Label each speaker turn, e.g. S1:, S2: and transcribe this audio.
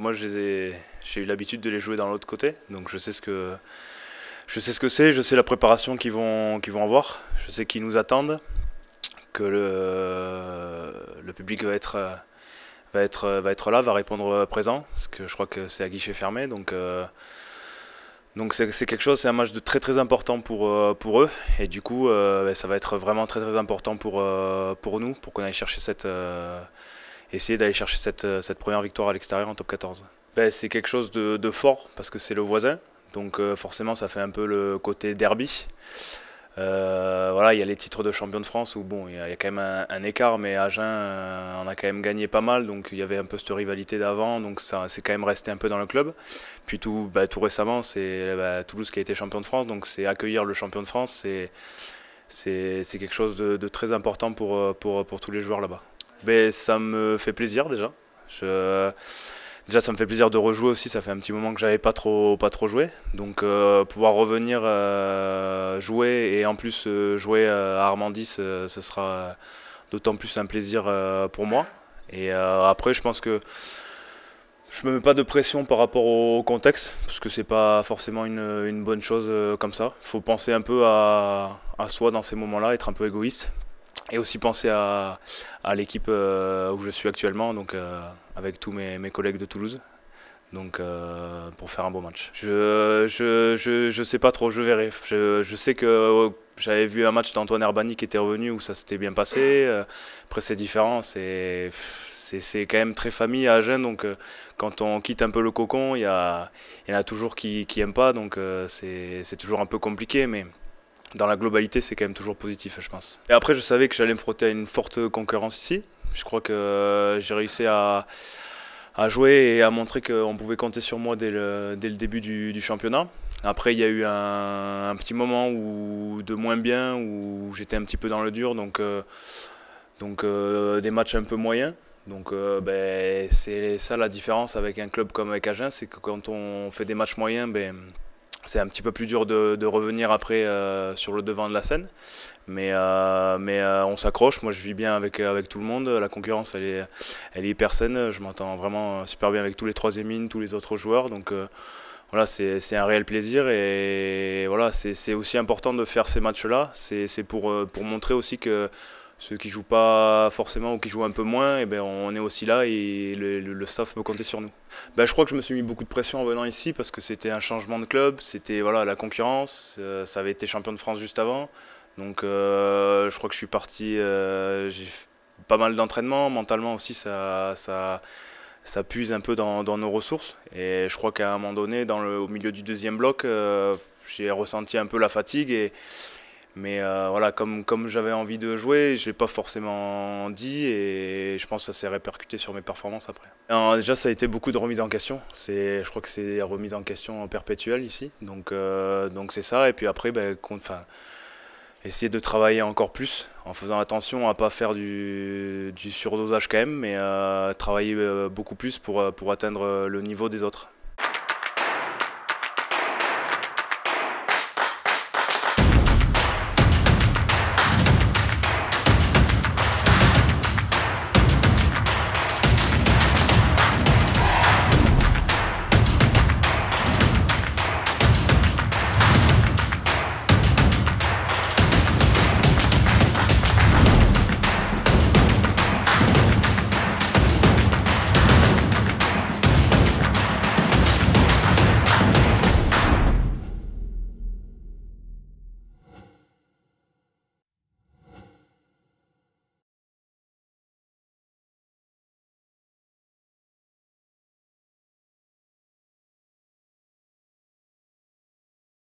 S1: Moi, j'ai eu l'habitude de les jouer dans l'autre côté, donc je sais ce que c'est, je sais la préparation qu'ils vont avoir, je sais qu'ils nous attendent, que le public va être là, va répondre présent, parce que je crois que c'est à guichet fermé, donc c'est quelque chose, c'est un match de très très important pour eux, et du coup ça va être vraiment très très important pour nous, pour qu'on aille chercher essayer d'aller chercher cette première victoire à l'extérieur en top 14. C'est quelque chose de fort parce que c'est le voisin, donc forcément ça fait un peu le côté derby. Voilà, il y a les titres de champion de France où bon, il y a quand même un écart, mais Agen on a quand même gagné pas mal, donc il y avait un peu cette rivalité d'avant, donc ça c'est quand même resté un peu dans le club. Puis tout récemment, c'est Toulouse qui a été champion de France, donc c'est accueillir le champion de France, c'est quelque chose de très important pour tous les joueurs là-bas. Ça me fait plaisir déjà. Déjà, ça me fait plaisir de rejouer aussi. Ça fait un petit moment que j'avais pas trop joué. Donc, pouvoir revenir jouer et en plus jouer à Armandie, ce sera d'autant plus un plaisir pour moi. Et après, je pense que je me mets pas de pression par rapport au contexte, parce que c'est pas forcément une bonne chose comme ça. Il faut penser un peu à soi dans ces moments-là, être un peu égoïste. Et aussi penser à l'équipe où je suis actuellement, donc avec tous mes collègues de Toulouse, donc pour faire un beau match. Je sais pas trop, je verrai. Je sais que j'avais vu un match d'Antoine Herbani qui était revenu où ça s'était bien passé. Après c'est différent, c'est quand même très famille à Agen, donc quand on quitte un peu le cocon, il y en a toujours qui aiment pas, donc c'est toujours un peu compliqué, mais dans la globalité, c'est quand même toujours positif, je pense. Et après, je savais que j'allais me frotter à une forte concurrence ici. Je crois que j'ai réussi à jouer et à montrer qu'on pouvait compter sur moi dès le début du championnat. Après, il y a eu un petit moment de moins bien, où j'étais un petit peu dans le dur, donc des matchs un peu moyens. Donc c'est ça la différence avec un club comme avec Agen, c'est que quand on fait des matchs moyens, c'est un petit peu plus dur de revenir après sur le devant de la scène, mais on s'accroche. Moi je vis bien avec tout le monde, la concurrence elle est hyper saine, je m'entends vraiment super bien avec tous les troisième lignes, tous les autres joueurs, donc voilà, c'est un réel plaisir, et voilà, c'est aussi important de faire ces matchs-là, c'est pour montrer aussi que ceux qui jouent pas forcément ou qui jouent un peu moins, on est aussi là et le staff peut compter sur nous. Je crois que je me suis mis beaucoup de pression en venant ici parce que c'était un changement de club, c'était voilà, la concurrence, ça avait été champion de France juste avant. Donc je crois que je suis parti, j'ai fait pas mal d'entraînement, mentalement aussi ça puise un peu dans nos ressources. Et je crois qu'à un moment donné, au milieu du deuxième bloc, j'ai ressenti un peu la fatigue. Mais voilà, comme j'avais envie de jouer, je l'ai pas forcément dit, et je pense que ça s'est répercuté sur mes performances après. Alors, déjà, ça a été beaucoup de remise en question. Je crois que c'est remise en question perpétuelle ici. Donc c'est ça. Et puis après, essayer de travailler encore plus en faisant attention à pas faire du surdosage quand même, mais travailler beaucoup plus pour atteindre le niveau des autres.